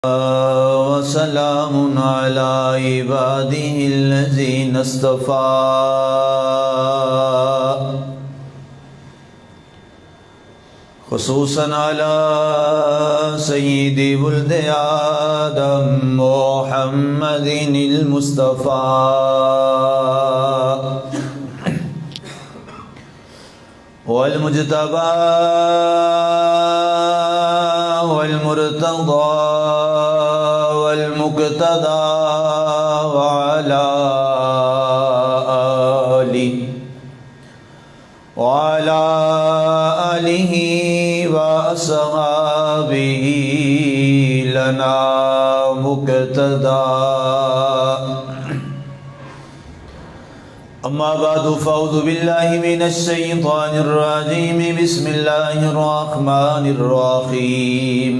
وسلام على عباده الذين اصطفى خصوصا على سيد ولد آدم محمد المصطفى والمجتبى والمرتضى والمقتدى وعلى آله وأصحابه لنا مقتدى. أما بعد فأعوذ بالله من الشيطان الرجيم. بسم الله الرحمن الرحيم.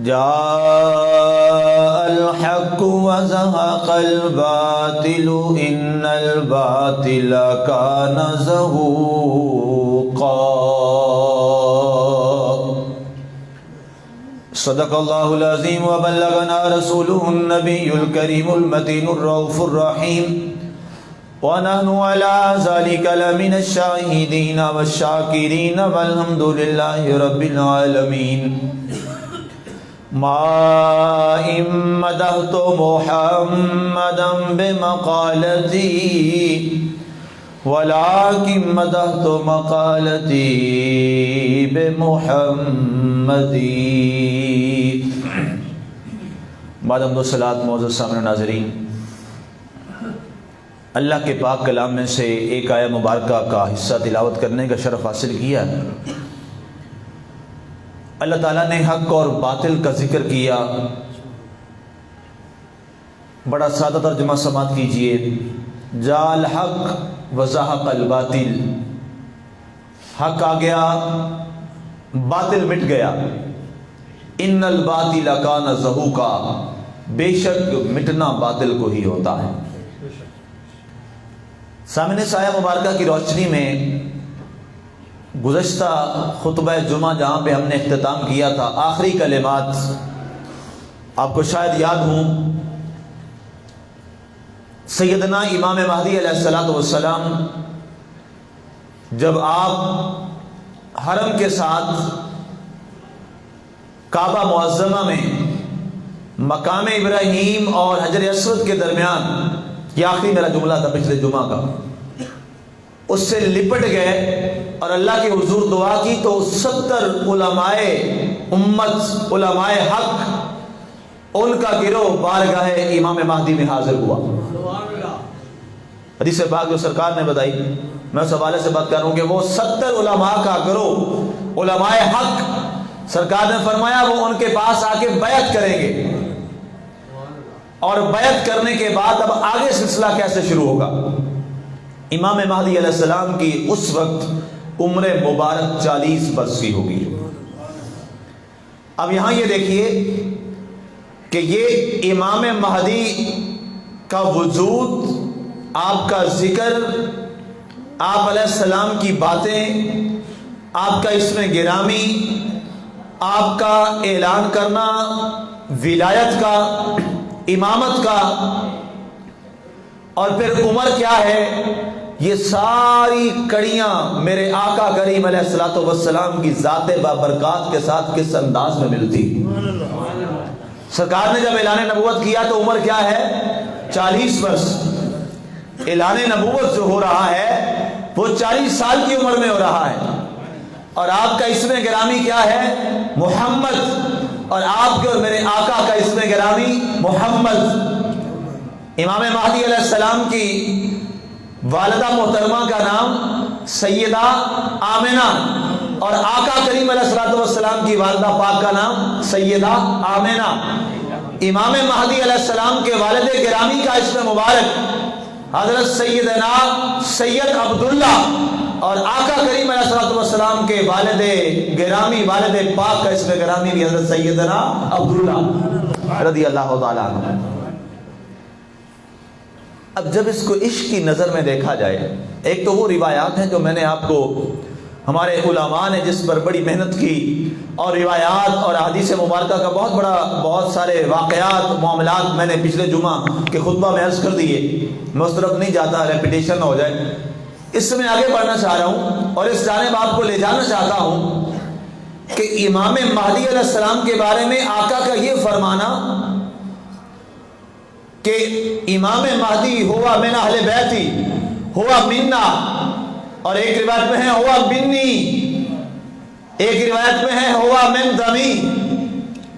جاء الحق وزهق الباطل إن الباطل كان زهوقا. صدق الله العظيم وبلغنا رسوله النبي الكريم المتين الرؤوف الرحيم ونحن على ذلك لمن الشاهدين والشاكرين والحمد لله رب العالمين. ما إن مدحت محمدا بمقالتي ولكن مدحت مقالتي بمحمد. بعد حمد و صلاۃ معزز سامعین ناظرین، اللہ کے پاک کلام میں سے ایک آیہ مبارکہ کا حصہ تلاوت کرنے کا شرف حاصل کیا. اللہ تعالیٰ نے حق اور باطل کا ذکر کیا. بڑا سادہ ترجمہ سماعت کیجئے. جاء الحق وزهق الباطل. حق آ گیا، باطل مٹ گیا. ان الباطل کان زہوقا. بے شک مٹنا باطل کو ہی ہوتا ہے. سامنے سایہ مبارکہ کی روشنی میں گزشتہ خطبہ جمعہ جہاں پہ ہم نے اختتام کیا تھا، آخری کلمات آپ کو شاید یاد ہوں. سیدنا امام مہدی علیہ السلام جب آپ حرم کے ساتھ کعبہ معظمہ میں مقام ابراہیم اور حجر اسود کے درمیان، یہ آخری میرا جملہ تھا پچھلے جمعہ کا، اس سے لپٹ گئے اور اللہ کے حضور دعا کی تو 70 علماء امت، علماء حق، ان کا گروہ بارگاہ امام مہدی میں حاضر ہوا. حدیث پاک جو سرکار نے بتائی، میں اس حوالے سے بات کر رہا ہوں کہ وہ 70 علماء کا گروہ، علماء حق، سرکار نے فرمایا وہ ان کے پاس آ کے بیعت کریں گے. اور بیعت کرنے کے بعد اب آگے سلسلہ کیسے شروع ہوگا؟ امام مہدی علیہ السلام کی اس وقت عمر مبارک 40 برس کی ہوگی. اب یہاں یہ دیکھیے کہ یہ امام مہدی کا وجود، آپ کا ذکر، آپ علیہ السلام کی باتیں، آپ کا اسم گرامی، آپ کا اعلان کرنا ولایت کا، امامت کا، اور پھر عمر کیا ہے، یہ ساری کڑیاں میرے آقا کریم علیہ السلام کی ذات بابرکات کے ساتھ کس انداز میں ملتی. سرکار نے جب اعلان نبوت کیا تو عمر کیا ہے؟ 40 برس. اعلان نبوت جو ہو رہا ہے وہ 40 سال کی عمر میں ہو رہا ہے. اور آپ کا اسم گرامی کیا ہے؟ محمد. اور آپ کے اور میرے آقا کا اسم گرامی محمد. امام مہدی علیہ السلام کی والدہ محترمہ کا نام سیدہ آمنہ، اور آقا کریم علیہ السلام کی والدہ پاک کا نام سیدہ آمنہ. امام مہدی علیہ السلام کے والد گرامی کا اسم مبارک حضرت سیدنا سید عبداللہ، اور آقا کریم علیہ السلام کے والد گرامی، والد پاک کا اسم گرامی بھی حضرت سیدنا عبداللہ رضی اللہ تعالیٰ عنہ. اب جب اس کو عشق کی نظر میں دیکھا جائے، ایک تو وہ روایات ہیں جو میں نے آپ کو ہمارے علماء نے جس پر بڑی محنت کی اور روایات اور احادیث مبارکہ کا بہت سارے واقعات معاملات میں نے پچھلے جمعہ کے خطبہ میں عرض کر دیے، میں اس طرف نہیں جاتا، ریپیٹیشن نہ ہو جائے۔ اس سے میں آگے بڑھنا چاہ رہا ہوں اور اس جانب آپ کو لے جانا چاہتا ہوں کہ امام مہدی علیہ السلام کے بارے میں آقا کا یہ فرمانا کہ امام مہدی ہوا من اہل بیتی ہوا منا، اور ایک روایت میں ہے ہوا منی، ایک روایت میں ہے ہوا من دمی،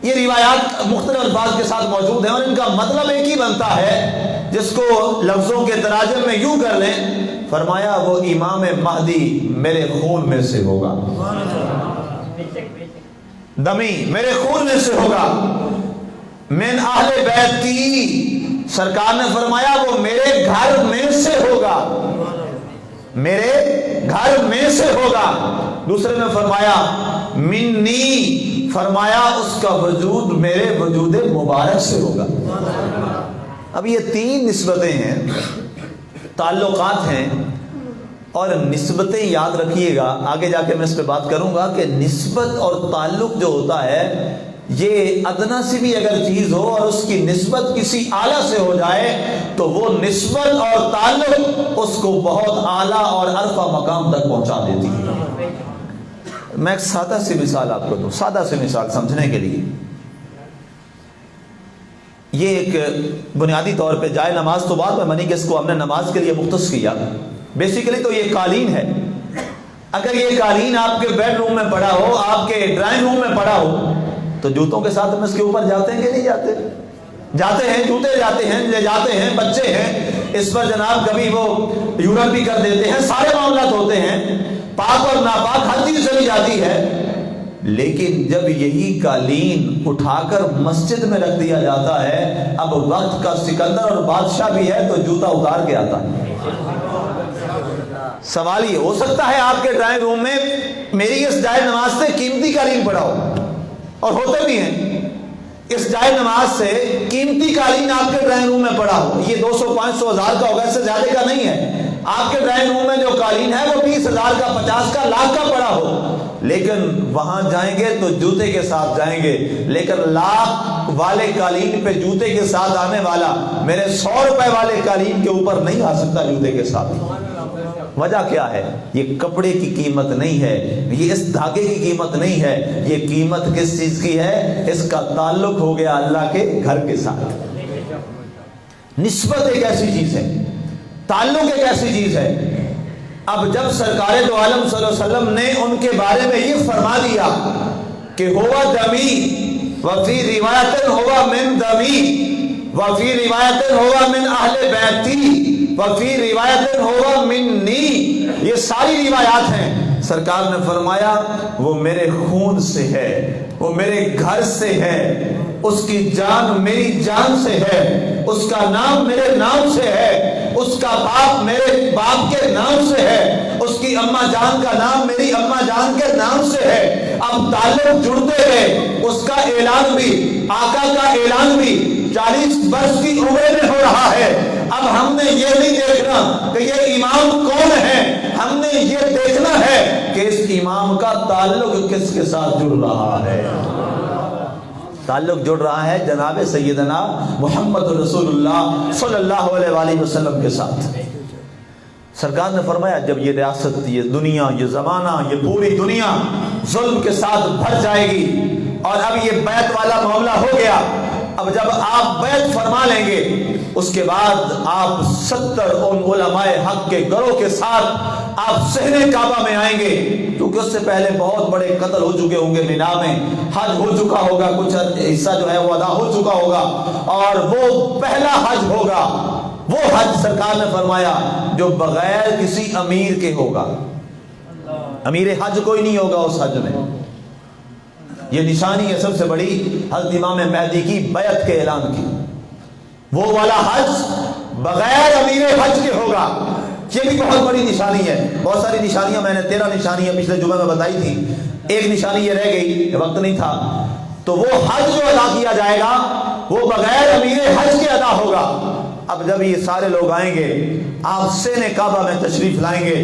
یہ روایات مختلف الفاظ کے ساتھ موجود ہیں اور ان کا مطلب ایک ہی بنتا ہے، جس کو لفظوں کے تراجم میں یوں کر لیں، فرمایا وہ امام مہدی میرے خون میں سے ہوگا، دمی میرے خون میں سے ہوگا، من اہل بیتی سرکار نے فرمایا وہ میرے گھر میں سے ہوگا، میرے گھر میں سے ہوگا۔ دوسرے میں فرمایا منی، فرمایا اس کا وجود میرے وجود مبارک سے ہوگا۔ اب یہ تین نسبتیں ہیں، تعلقات ہیں، اور نسبتیں یاد رکھیے گا، آگے جا کے میں اس پہ بات کروں گا کہ نسبت اور تعلق جو ہوتا ہے یہ ادنا سی بھی اگر چیز ہو اور اس کی نسبت کسی اعلیٰ سے ہو جائے تو وہ نسبت اور تعلق اس کو بہت اعلیٰ اور عرفہ مقام تک پہنچا دیتی ہے۔ میں ایک سادہ سی مثال آپ کو دوں، سادہ سی مثال سمجھنے کے لیے۔ یہ ایک بنیادی طور پہ جائے نماز تو بعد میں منی کہ اس کو ہم نے نماز کے لیے مختص کیا، بیسیکلی تو یہ قالین ہے۔ اگر یہ قالین آپ کے بیڈ روم میں پڑا ہو، آپ کے ڈرائنگ روم میں پڑا ہو، تو جوتوں کے ساتھ ہم اس کے اوپر جاتے ہیں کہ نہیں جاتے؟ جاتے ہیں، جوتے جاتے ہیں، لے جاتے ہیں، بچے ہیں اس پر جناب کبھی وہ یورپ بھی کر دیتے ہیں، سارے معاملات ہوتے ہیں، پاک اور ناپاک ہر چیز چلی جاتی ہے۔ لیکن جب یہی قالین اٹھا کر مسجد میں رکھ دیا جاتا ہے، اب وقت کا سکندر اور بادشاہ بھی ہے تو جوتا اتار کے آتا ہے۔ سوال یہ ہو سکتا ہے آپ کے ڈرائنگ روم میں میری اس جائے نماز سے قیمتی قالین پڑا ہو، اور ہوتے بھی ہیں، اس جائے نماز سے قیمتی قالین آپ کے ڈرائنگ روم میں پڑا ہو، یہ 200 500 ہزار کا ہوگا، اس سے زیادہ کا نہیں ہے۔ آپ کے ڈرائنگ روم میں جو قالین ہے وہ 20,000 کا، 50 کا، لاکھ کا پڑا ہو، لیکن وہاں جائیں گے تو جوتے کے ساتھ جائیں گے، لیکن لاکھ والے قالین پہ جوتے کے ساتھ آنے والا میرے 100 روپے والے قالین کے اوپر نہیں آ سکتا جوتے کے ساتھ۔ وجہ کیا ہے؟ یہ کپڑے کی قیمت نہیں ہے، یہ اس دھاگے کی قیمت نہیں ہے، یہ قیمت کس چیز کی ہے؟ اس کا تعلق ہو گیا اللہ کے گھر کے ساتھ۔ نسبت ایک ایسی چیز ہے، تعلق ایک ایسی چیز ہے۔ اب جب سرکار دو عالم صلی اللہ علیہ وسلم نے ان کے بارے میں یہ فرما دیا کہ ہوا دمی وفی روایت ہوا من دمی وفی روایت ہوا من اہل بیتی وفی روایت ہوا منی، یہ ساری روایات ہیں، سرکار نے فرمایا وہ میرے خون سے ہے، وہ میرے گھر سے ہے، اس کی جان میری جان سے ہے، اس کا نام میرے نام سے ہے، اس کا باپ میرے باپ کے نام سے ہے، اس کی اماں جان کا نام میری اماں جان کے نام سے ہے۔ اب تعلق جڑتے ہیں، اس کا اعلان بھی، آقا کا اعلان بھی 40 برس کی عمر میں ہو رہا ہے۔ اب ہم نے یہ نہیں دیکھنا کہ یہ امام کون ہے، ہم نے یہ دیکھنا ہے کہ اس امام کا تعلق کس کے ساتھ جڑ رہا ہے۔ تعلق جڑ رہا ہے جناب سیدنا محمد رسول اللہ صلی اللہ علیہ وآلہ وسلم کے ساتھ۔ سرکار نے فرمایا جب یہ ریاست، یہ دنیا، یہ زمانہ، یہ پوری دنیا ظلم کے ساتھ بھر جائے گی اور اب یہ بیعت والا معاملہ ہو گیا، اب جب آپ بیعت فرما لیں گے اس کے بعد آپ 70 ان علماء حق کے گروہ کے ساتھ آپ صحن کعبہ میں آئیں گے، کیونکہ اس سے پہلے بہت بڑے قتل ہو چکے ہوں گے مینا میں، حج ہو چکا ہوگا، کچھ حصہ جو ہے وہ ادا ہو چکا ہوگا، اور وہ پہلا حج ہوگا، وہ حج سرکار نے فرمایا جو بغیر کسی امیر کے ہوگا، امیر حج کوئی نہیں ہوگا اس حج میں۔ یہ نشانی ہے سب سے بڑی حضرت امام مہدی کی بیعت کے اعلان کی، وہ والا حج بغیر امیر حج کے ہوگا، یہ بھی بہت بڑی نشانی ہے۔ بہت ساری نشانیاں، میں نے 13 نشانیاں پچھلے جمعے میں بتائی تھی، ایک نشانی یہ رہ گئی، وقت نہیں تھا، تو وہ حج جو ادا کیا جائے گا وہ بغیر امیر حج کے ادا ہوگا۔ اب جب یہ سارے لوگ آئیں گے، آپ سین کعبہ میں تشریف لائیں گے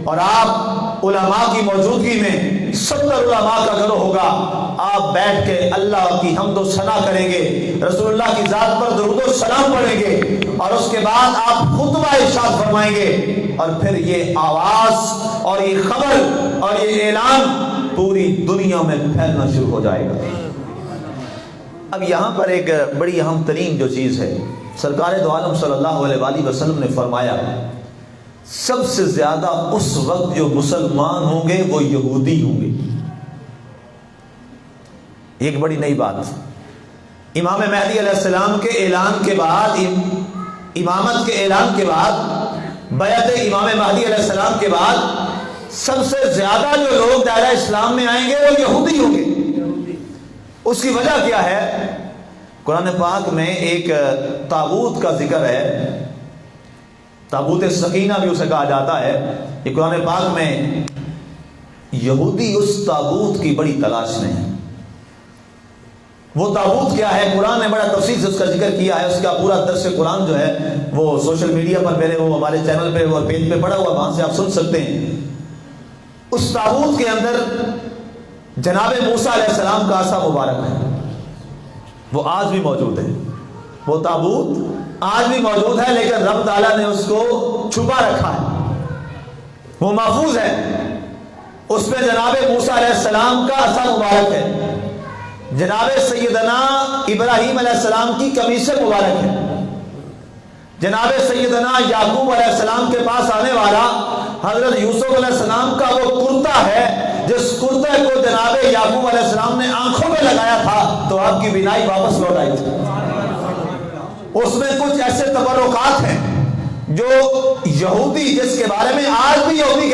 اور آپ علماء کی موجودگی میں 70 علماء کا گروہ ہوگا، آپ بیٹھ کے اللہ کی حمد و ثنا کریں گے، رسول اللہ کی ذات پر درود و سلام پڑھیں گے، اور اس کے بعد آپ خطبہ ارشاد فرمائیں گے، اور پھر یہ آواز اور یہ خبر اور یہ اعلان پوری دنیا میں پھیلنا شروع ہو جائے گا۔ اب یہاں پر ایک بڑی اہم ترین جو چیز ہے، سرکار دو عالم صلی اللہ علیہ وآلہ وسلم نے فرمایا سب سے زیادہ اس وقت جو مسلمان ہوں گے وہ یہودی ہوں گے۔ ایک بڑی نئی بات، امام مہدی علیہ السلام کے اعلان کے بعد، امامت کے اعلان کے بعد، بیعت امام مہدی علیہ السلام کے بعد سب سے زیادہ جو لوگ دائرہ اسلام میں آئیں گے وہ یہودی ہوں گے۔ اس کی وجہ کیا ہے؟ قرآن پاک میں ایک تابوت کا ذکر ہے، تابوت سکینہ بھی اسے کہا جاتا ہے۔ یہ قرآن پاک میں یہودی اس تابوت کی بڑی تلاش میں ہے۔ وہ تابوت کیا ہے؟ قرآن نے بڑا تفصیل سے اس کا ذکر کیا ہے، اس کا پورا درس قرآن جو ہے وہ سوشل میڈیا پر میرے وہ ہمارے چینل پہ اور پیج پہ پڑا ہوا، وہاں سے آپ سن سکتے ہیں۔ اس تابوت کے اندر جناب موسیٰ علیہ السلام کا عصا مبارک ہے، وہ آج بھی موجود ہے، وہ تابوت آج بھی موجود ہے، لیکن رب تعالیٰ نے اس کو چھپا رکھا ہے، وہ محفوظ ہے۔ اس میں جناب موسیٰ علیہ السلام کا عصا مبارک ہے، جناب سیدنا ابراہیم علیہ السلام کی قمیص مبارک ہے، جناب سیدنا یعقوب علیہ السلام کے پاس آنے والا حضرت یوسف علیہ السلام کا وہ کرتا ہے جس کرتے کو جناب یعقوب علیہ السلام نے آنکھوں میں لگایا تھا تو آپ کی بینائی واپس لوٹ آئی تھی۔ اس میں کچھ ایسے تبرکات ہیں جو یہودی، جس کے بارے میں آج بھی یہودی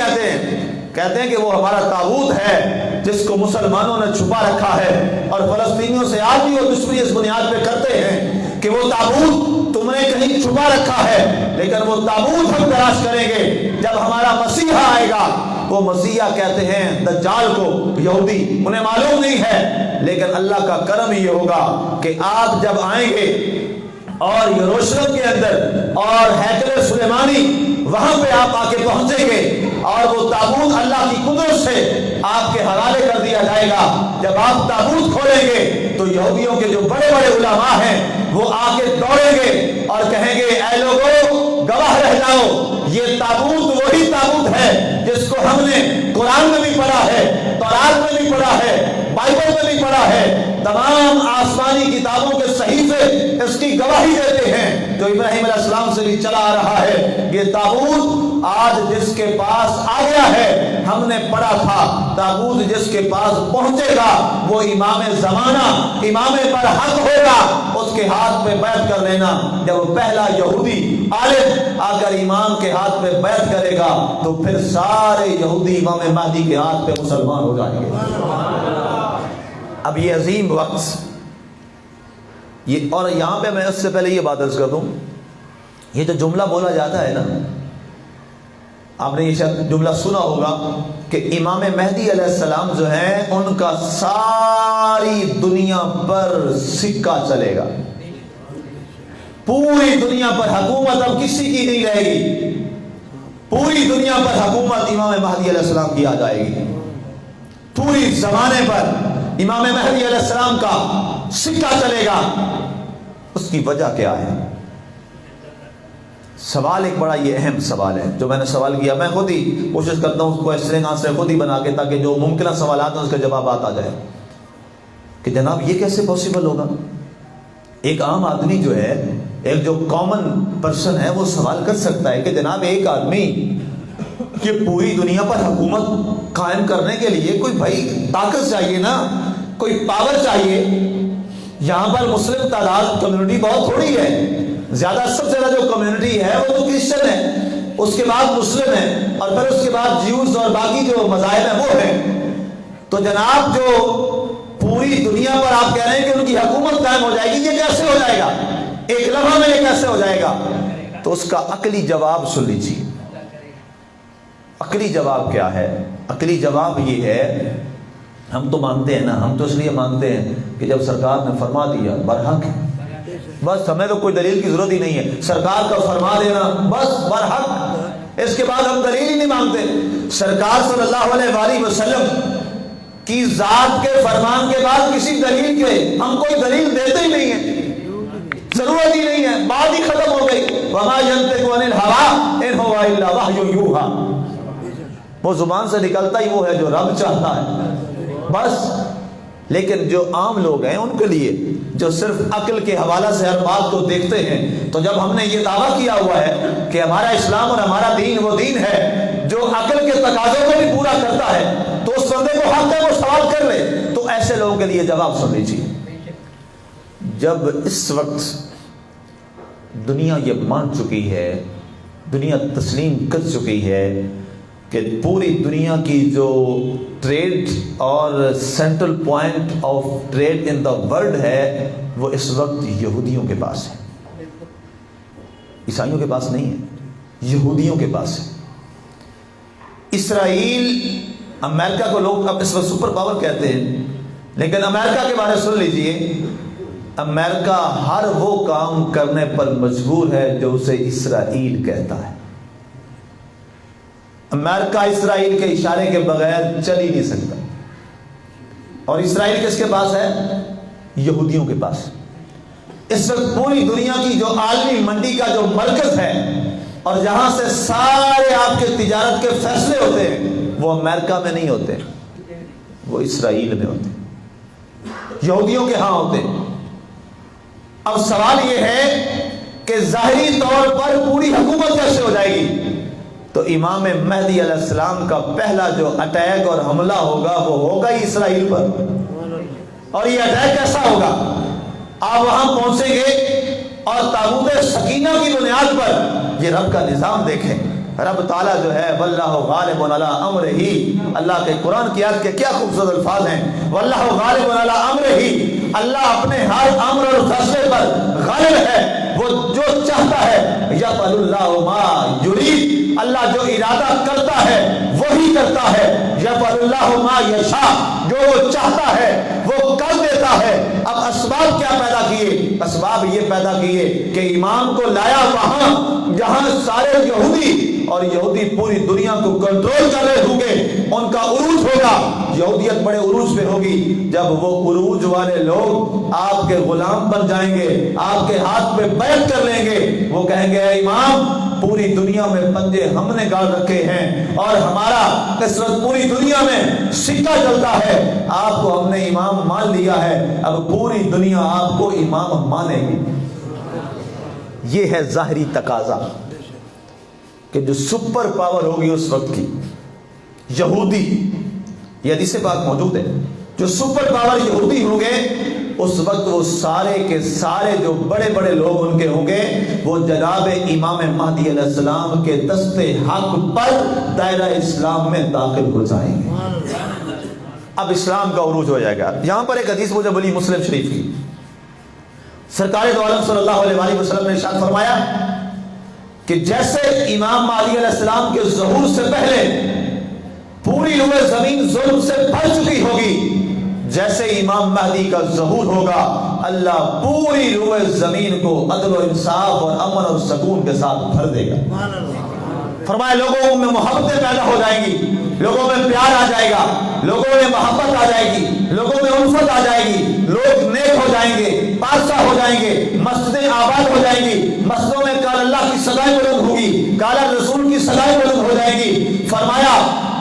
کہتے ہیں کہ وہ ہمارا تابوت ہے جس کو مسلمانوں نے چھپا رکھا ہے، اور فلسطینیوں سے آج بھی وہ دشمنی اس بنیاد پہ کرتے ہیں کہ وہ تابوت تم نے کہیں چھپا رکھا ہے، لیکن وہ تابوت ہم تلاش کریں گے جب ہمارا مسیحا آئے گا۔ وہ مسیحا کہتے ہیں دجال کو یہودی، انہیں معلوم نہیں ہے، لیکن اللہ کا کرم یہ ہوگا کہ آپ جب آئیں گے اور یروشلم کے اندر اور ہیکل سلیمانی وہاں پہ آپ آ کے پہنچیں گے، اور وہ تابوت اللہ کی قدرت سے آپ کے حوالے کر دیا جائے گا۔ جب آپ تابوت کھولیں گے تو یہودیوں کے جو بڑے بڑے علماء ہیں وہ آ کے دوڑیں گے اور کہیں گے اے لوگوں گواہ رہ جاؤ، یہ تابوت وہی تابوت ہے جس کو ہم نے قرآن میں بھی پڑھا ہے، تورات میں بھی پڑھا ہے، بائبل میں بھی پڑھا ہے، تمام آسمانی کتابوں کے صحیفے اس کی گواہی دیتے ہیں، جو ابراہیم علیہ السلام سے بھی چلا آ رہا ہے۔ یہ تابوت آج جس کے پاس آ گیا ہے، ہم نے پڑھا تھا تابوت جس کے پاس پہنچے گا وہ امام زمانہ، امام پر حق ہوگا، اس کے ہاتھ پہ بیعت کر لینا۔ جب پہلا یہودی عالم آ کر امام کے ہاتھ پہ بیعت کرے گا تو پھر سارے یہودی امام مہدی کے ہاتھ پہ مسلمان ہو جائیں گے۔ اب یہ عظیم وقت، یہ اور یہاں پہ میں اس سے پہلے یہ بات عرض کر دوں، یہ جو جملہ بولا جاتا ہے نا، آپ نے یہ شاید جملہ سنا ہوگا کہ امام مہدی علیہ السلام جو ہیں ان کا ساری دنیا پر سکہ چلے گا، پوری دنیا پر حکومت اب کسی کی نہیں رہے گی، پوری دنیا پر حکومت امام مہدی علیہ السلام کی آ جائے گی، پوری زمانے پر امام مہدی علیہ السلام کا سکہ چلے گا۔ اس کی وجہ کیا ہے؟ سوال ایک بڑا یہ اہم سوال ہے جو میں نے سوال کیا، میں خود ہی کوشش کرتا ہوں اس کو ایسے سے خود ہی بنا کے تاکہ جو ممکنہ سوالات ہیں اس کا جوابات آ جائے کہ جناب یہ کیسے پاسبل ہوگا؟ ایک عام آدمی جو ہے، ایک جو کامن پرسن ہے، وہ سوال کر سکتا ہے کہ جناب ایک آدمی کہ پوری دنیا پر حکومت قائم کرنے کے لیے کوئی بھائی طاقت چاہیے نا، کوئی پاور چاہیے۔ یہاں پر مسلم تعداد کمیونٹی بہت تھوڑی ہے، زیادہ سب سے زیادہ جو کمیونٹی ہے وہ تو کرسچن ہے، اس کے بعد مسلم ہے، اور پھر اس کے بعد جیوز اور باقی جو مذاہب ہیں وہ ہیں۔ تو جناب جو پوری دنیا پر آپ کہہ رہے ہیں کہ ان کی حکومت قائم ہو جائے گی، یہ کیسے ہو جائے گا؟ ایک لمحہ میں یہ کیسے ہو جائے گا؟ تو اس کا عقلی جواب سن لیجیے۔ عقلی جواب کیا ہے؟ عقلی جواب یہ ہے، ہم تو مانتے ہیں نا، ہم تو اس لیے مانتے ہیں کہ جب سرکار نے فرما دیا برحق ہے، بس ہمیں تو کوئی دلیل کی ضرورت ہی نہیں ہے، سرکار کا فرما دینا بس برحق، اس کے بعد ہم دلیل ہی نہیں مانگتے. سرکار صلی اللہ علیہ وآلہ وسلم کی ذات کے فرمان کے بعد کسی دلیل کے ہم کوئی دلیل دیتے ہی نہیں ہیں، ضرورت ہی نہیں ہے، بات ہی ختم ہو گئی. وما ينطق عن الهوى ان هو الا وحی یوحى، وہ زبان سے نکلتا ہی وہ ہے جو رب چاہتا ہے بس. لیکن جو عام لوگ ہیں ان کے لیے جو صرف عقل کے حوالہ سے ہر بات کو دیکھتے ہیں، تو جب ہم نے یہ دعویٰ کیا ہوا ہے کہ ہمارا اسلام اور ہمارا دین وہ دین ہے جو عقل کے تقاضوں کو بھی پورا کرتا ہے، تو اس بندے کو حق ہے وہ سوال کر لے. تو ایسے لوگوں کے لیے جواب سن لیجیے. جب اس وقت دنیا یہ مان چکی ہے، دنیا تسلیم کر چکی ہے کہ پوری دنیا کی جو ٹریڈ اور central point of trade in the world ہے وہ اس وقت یہودیوں کے پاس ہے، عیسائیوں کے پاس نہیں ہے، یہودیوں کے پاس ہے. اسرائیل، امریکہ کو لوگ اب اس وقت سپر پاور کہتے ہیں، لیکن امریکہ کے بارے میں سن لیجئے. امریکہ ہر وہ کام کرنے پر مجبور ہے جو اسے اسرائیل کہتا ہے. امریکہ اسرائیل کے اشارے کے بغیر چل ہی نہیں سکتا. اور اسرائیل کس کے پاس ہے؟ یہودیوں کے پاس. اس وقت پوری دنیا کی جو عالمی منڈی کا جو مرکز ہے اور جہاں سے سارے آپ کے تجارت کے فیصلے ہوتے ہیں وہ امریکہ میں نہیں ہوتے، وہ اسرائیل میں ہوتے ہیں، یہودیوں کے ہاں ہوتے ہیں. اب سوال یہ ہے کہ ظاہری طور پر پوری حکومت کیسے ہو جائے گی؟ تو امام مہدی علیہ السلام کا پہلا جو اٹیک اور حملہ ہوگا وہ ہوگا ہی اسرائیل پر. اور یہ اٹیک کیسا ہوگا؟ آپ وہاں پہنچیں گے اور تابوت سکینہ کی بنیاد پر یہ رب کا نظام دیکھیں. رب تعالیٰ جو ہے واللہ غالب علی امرہ، اللہ کے قرآن کی آیت کے کیا خوبصورت الفاظ ہیں، واللہ غالب علی امرہ، اللہ اپنے ہر امر اور فیصلے پر غالب ہے، وہ جو چاہتا ہے. یفعل اللہ ما یرید، اللہ جو ارادہ کرتا ہے وہی کرتا ہے. یفعل اللہ ما یشاء، جو وہ چاہتا ہے وہ کر دیتا ہے. اب اسباب کیا پیدا کیے؟ اسباب یہ پیدا کیے کہ امام کو لایا وہاں جہاں سارے یہودی اور یہودی پوری دنیا کو کنٹرول کر رہے ہوں گے، ان کا عروج ہوگا، یہودیت بڑے عروج پہ ہوگی. جب وہ عروج والے لوگ آپ کے غلام بن جائیں گے، آپ کے ہاتھ پہ بیعت کر لیں گے، وہ کہیں گے اے امام پوری دنیا میں پنجے ہم نے گاڑ رکھے ہیں اور ہمارا اس وقت پوری دنیا میں سکہ چلتا ہے، آپ کو ہم نے امام مان لیا ہے، اب پوری دنیا آپ کو امام مانے گی. یہ ہے ظاہری تقاضا کہ جو سپر پاور ہوگی اس وقت کی یہودی، یہ حدیث پاک موجود ہے، جو سپر پاور یہودی ہوں گے اس وقت وہ سارے کے سارے جو بڑے بڑے لوگ ان کے ہوں گے وہ جناب امام مہدی علیہ السلام کے دست حق پر دائرہ اسلام میں داخل ہو جائیں گے. اب اسلام کا عروج ہو جائے گا. یہاں پر ایک حدیث مجھے بلی مسلم شریف کی، سرکار دو عالم صلی اللہ علیہ وسلم نے ارشاد فرمایا کہ جیسے امام مہدی علیہ السلام کے ظہور سے پہلے پوری روئے زمین ظلم سے بھر چکی ہوگی، جیسے امام مہدی کا ظہور ہوگا اللہ پوری روئے زمین کو عدل و انصاف اور امن اور سکون کے ساتھ بھر دے گا. فرمایا لوگوں میں محبتیں پیدا ہو جائیں گی، لوگوں میں پیار آ جائے گا، لوگوں میں محبت آ جائے گی، لوگوں میں الفت آ جائے گی، لوگ نیک ہو جائیں گے، پاکیزہ ہو جائیں گے، مسجدیں آباد ہو جائیں گی، مسجدوں میں قال اللہ کی صدائیں بلند ہوگی، قال رسول کی صدائیں بلند ہو جائیں گی. فرمایا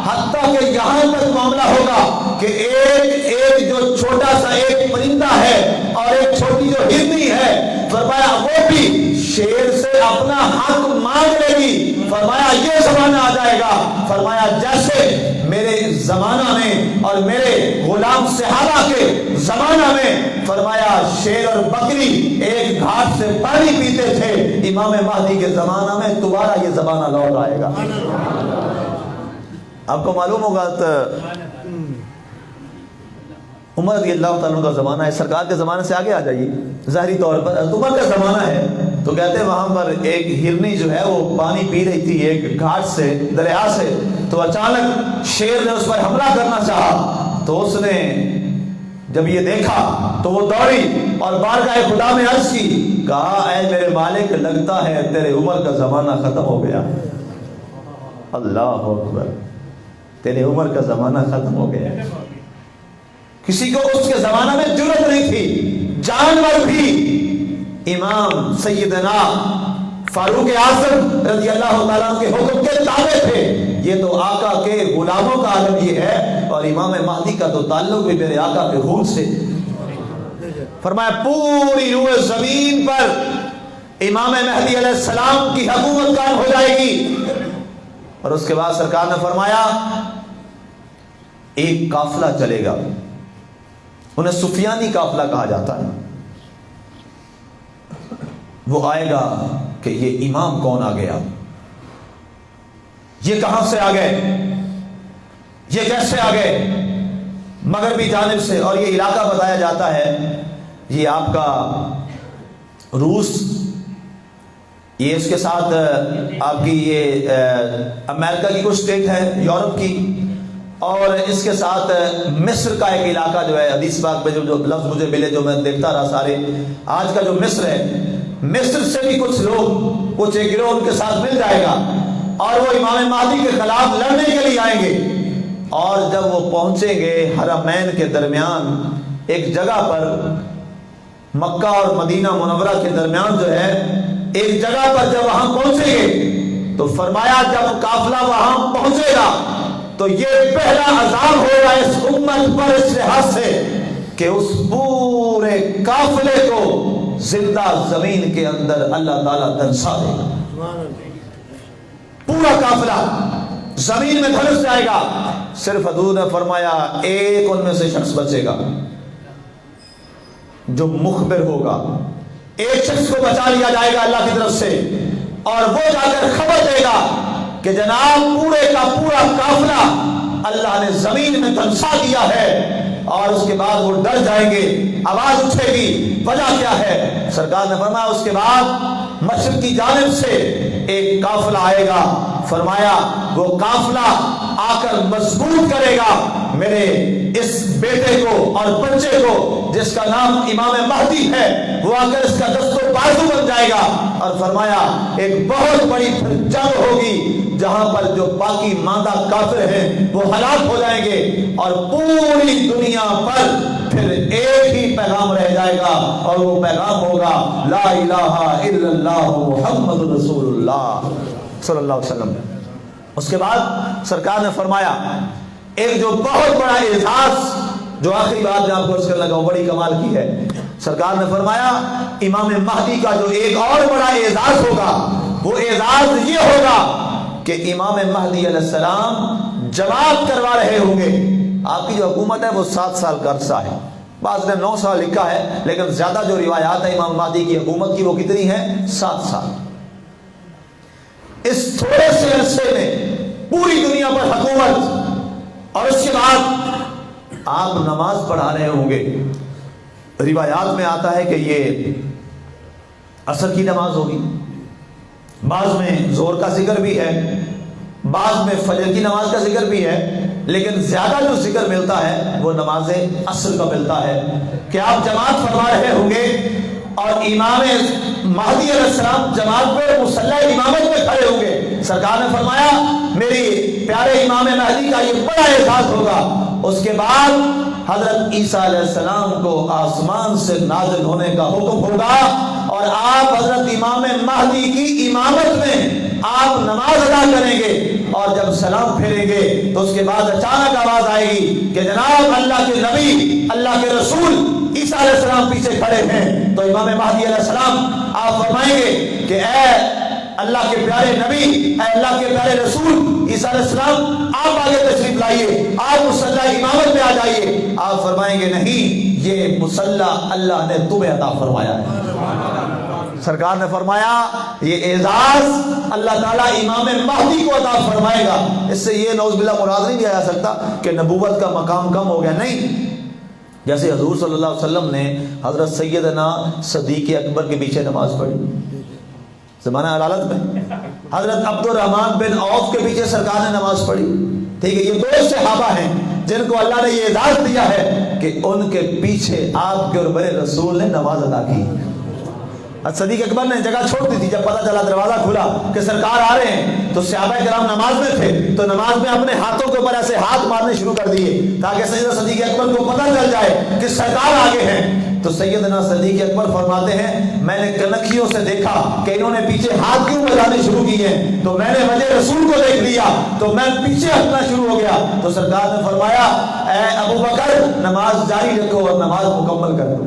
حتیٰ کہ یہاں تک معاملہ ہوگا کہ ایک جو چھوٹا سا ایک پرندہ ہے اور ایک چھوٹی جو ہرنی ہے، فرمایا وہ بھی شیر سے اپنا حق مانگ لے گی. فرمایا یہ زمانہ آ جائے گا، فرمایا جیسے میرے زمانہ میں اور میرے غلام صحابہ کے زمانہ میں، فرمایا شیر اور بکری ایک گھاٹ سے پانی پیتے تھے، امام مہدی کے زمانہ میں دوبارہ یہ زمانہ لوٹ آئے گا. آپ کو معلوم ہوگا تو عمر رضی اللہ تعالیٰ کا زمانہ ہے، سرکار کے زمانے سے آگے آ جائیے. ظاہری طور پر عمر کا زمانہ ہے تو کہتے ہیں وہاں پر ایک ہرنی جو ہے وہ پانی پی رہی تھی ایک گھاٹ سے، دریا سے، تو اچانک شیر نے اس پر حملہ کرنا چاہا، تو اس نے جب یہ دیکھا تو وہ دوڑی اور بارگاہ خدا میں عرض کی، کہا اے میرے مالک لگتا ہے تیرے عمر کا زمانہ ختم ہو گیا. اللہ اکبر، تیرے عمر کا زمانہ ختم ہو گیا. کسی کو اس کے زمانہ میں جرأت نہیں تھی، جانور بھی امام سیدنا فاروق اعظم رضی اللہ تعالیٰ کے حکم کے تابع تھے. یہ تو آقا کے غلاموں کا عالم یہ ہے، اور امام مہدی کا تو تعلق بھی میرے آقا کے خون سے. فرمایا پوری روح زمین پر امام مہدی علیہ السلام کی حکومت قائم ہو جائے گی. اور اس کے بعد سرکار نے فرمایا ایک قافلہ چلے گا، انہیں سفیانی قافلہ کہا جاتا ہے. وہ آئے گا کہ یہ امام کون آ گیا، یہ کہاں سے آ گئے، یہ کیسے آ گئے، مغربی جانب سے. اور یہ علاقہ بتایا جاتا ہے یہ آپ کا روس، یہ اس کے ساتھ آپ کی یہ امریکہ کی کچھ اسٹیٹ ہے یورپ کی، اور اس کے ساتھ مصر کا ایک علاقہ جو ہے حدیث پاک میں جو لفظ مجھے ملے جو میں دیکھتا رہا سارے، آج کا جو مصر ہے، مصر سے بھی کچھ لوگ، کچھ ایک گروہ ان کے ساتھ مل جائے گا، اور وہ امام مہدی کے خلاف لڑنے کے لیے آئیں گے. اور جب وہ پہنچیں گے حرمین کے درمیان ایک جگہ پر، مکہ اور مدینہ منورہ کے درمیان جو ہے ایک جگہ پر جب وہاں پہنچیں گے تو فرمایا جب قافلہ وہاں پہنچے گا تو یہ پہلا عذاب ہوگا اس امت پر اس لحاظ سے کہ اس پورے قافلے کو زندہ زمین کے اندر اللہ تعالیٰ دھنسا دے گا. پورا قافلہ زمین میں دھنس جائے گا. صرف حضور نے فرمایا ایک ان میں سے شخص بچے گا جو مخبر ہوگا، ایک شخص کو بچا لیا جائے گا اللہ کی طرف سے، اور وہ جا کر خبر دے گا کہ جناب پورے کا پورا قافلہ اللہ نے زمین میں دھنسا دیا ہے. اور اس کے بعد وہ ڈر جائیں گے، آواز اٹھے گی، وجہ کیا ہے؟ سرکار نے فرمایا اس کے بعد مشرق کی جانب سے ایک قافلہ آئے گا. فرمایا وہ قافلہ آ کر مضبوط کرے گا میرے اس بیٹے کو اور بچے کو جس کا نام امام مہدی ہے، وہ آ کر اس کا دست و بازو بن جائے گا. اور فرمایا ایک بہت بڑی جنگ ہوگی جہاں پر جو باقی ماندہ کافر ہیں وہ ہلاک ہو جائیں گے، اور پوری دنیا پر پھر ایک ہی پیغام رہ جائے گا، اور وہ پیغام ہوگا لا الہ الا اللہ محمد رسول اللہ صلی اللہ علیہ وسلم. اس کے بعد سرکار نے فرمایا ایک جو بہت بڑا اعزاز، جو آخری بات میں آپ کو عرض کرنے لگا بڑی کمال کی ہے. سرکار نے فرمایا امام مہدی کا جو ایک اور بڑا اعزاز ہوگا، وہ اعزاز یہ ہوگا کہ امام مہدی علیہ السلام جماعت کروا رہے ہوں گے. آپ کی جو حکومت ہے وہ 7 سال کا عرصہ ہے، بعض نے 9 سال لکھا ہے، لیکن زیادہ جو روایات ہے امام مہدی کی حکومت کی وہ کتنی ہے؟ 7 سال. اس تھوڑے سے عرصے میں پوری دنیا پر حکومت، اور اس کے بعد آپ نماز پڑھا رہے ہوں گے. روایات میں آتا ہے کہ یہ عصر کی نماز ہوگی، بعض میں زور کا ذکر بھی ہے، بعض میں فجر کی نماز کا ذکر بھی ہے، لیکن زیادہ جو ذکر ملتا ہے وہ نماز عصر کا ملتا ہے کہ آپ جماعت فرما رہے ہوں گے، اور امام مہدی علیہ السلام جماعت پہ مصلی امامت میں کھڑے ہوں گے. سرکار نے فرمایا میری پیارے امام مہدی کا یہ بڑا احساس ہوگا. اس کے بعد حضرت عیسیٰ علیہ السلام کو آسمان سے نازل ہونے کا حکم ہوگا، اور آپ حضرت امام مہدی کی امامت میں آپ نماز ادا کریں گے، اور جب سلام پھیریں گے تو اس کے بعد اچانک آواز آئے گی کہ جناب اللہ کے نبی، اللہ کے رسول عیسیٰ علیہ السلام پیچھے کھڑے ہیں. تو امام مہدی علیہ السلام آپ فرمائیں گے کہ اے اللہ کے پیارے نبی، اے اللہ کے پیارے رسول عیسیٰ علیہ السلام آپ آگے تشریف لائیے، آپ مصلی امامت میں آ جائیے. آپ فرمائیں گے نہیں، یہ مصلی اللہ نے تمہیں عطا فرمایا ہے. سرکار نے فرمایا یہ اعزاز اللہ تعالیٰ امام مہدی کو عطا فرمائے گا. اس سے یہ نعوذ باللہ مراد نہیں دیا جا سکتا کہ نبوت کا مقام کم ہو گیا، نہیں. جیسے حضور صلی اللہ علیہ وسلم نے حضرت سیدنا صدیق اکبر کے پیچھے نماز پڑھی زمانہ عدالت میں، حضرت عبد الرحمن بن عوف کے پیچھے سرکار نے نماز پڑھی. ٹھیک ہے، یہ 2 صحابہ ہیں جن کو اللہ نے یہ اعزاز دیا ہے کہ ان کے پیچھے آپ کے اور بڑے رسول نے نماز ادا کی. صدیق اکبر نے جگہ چھوڑ دی تھی. جب پتہ چلا دروازہ کھلا کہ سرکار آ رہے ہیں تو صحابہ کرام نماز میں تھے, تو نماز میں اپنے ہاتھوں کے اوپر ایسے ہاتھ مارنے شروع کر دیے تاکہ سیدنا صدیق اکبر کو پتہ چل جائے کہ سرکار آگے ہیں. تو سیدنا صدیق اکبر فرماتے ہیں میں نے کنکھیوں سے دیکھا کہ انہوں نے پیچھے ہاتھ کیوں بجانے شروع کیے ہیں, تو میں نے وجہ رسول کو دیکھ لیا تو میں پیچھے ہٹنا شروع ہو گیا. تو سرکار نے فرمایا اے ابو بکر نماز جاری رکھو اور نماز مکمل کر دو.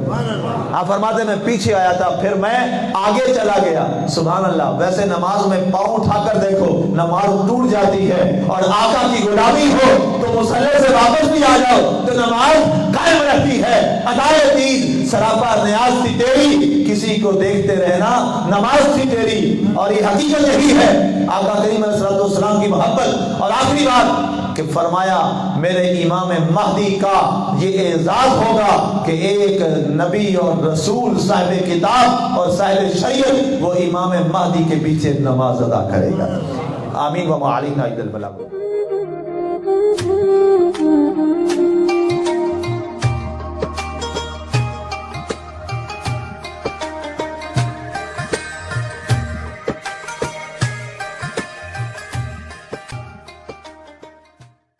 آپ فرماتے میں پیچھے آیا تھا, پھر میں آگے چلا گیا. سبحان اللہ. ویسے نماز میں پاؤں اٹھا کر دیکھو نماز ٹوٹ جاتی ہے, اور آقا کی غلامی ہو تو مصلی سے واپس بھی آ جاؤ تو نماز قائم رہتی ہے. ادائے دین سراپا نیاز تھی تیری, کسی کو دیکھتے رہنا نماز تھی تیری. اور یہ حقیقت یہی ہے آقا کریم علیہ السلام کی محبت. اور آخری بات کہ فرمایا میرے امام مہدی کا یہ اعزاز ہوگا کہ ایک نبی اور رسول صاحب کتاب اور صاحب شریعت وہ امام مہدی کے پیچھے نماز ادا کرے گا. آمین. وما علینا الا البلاغ.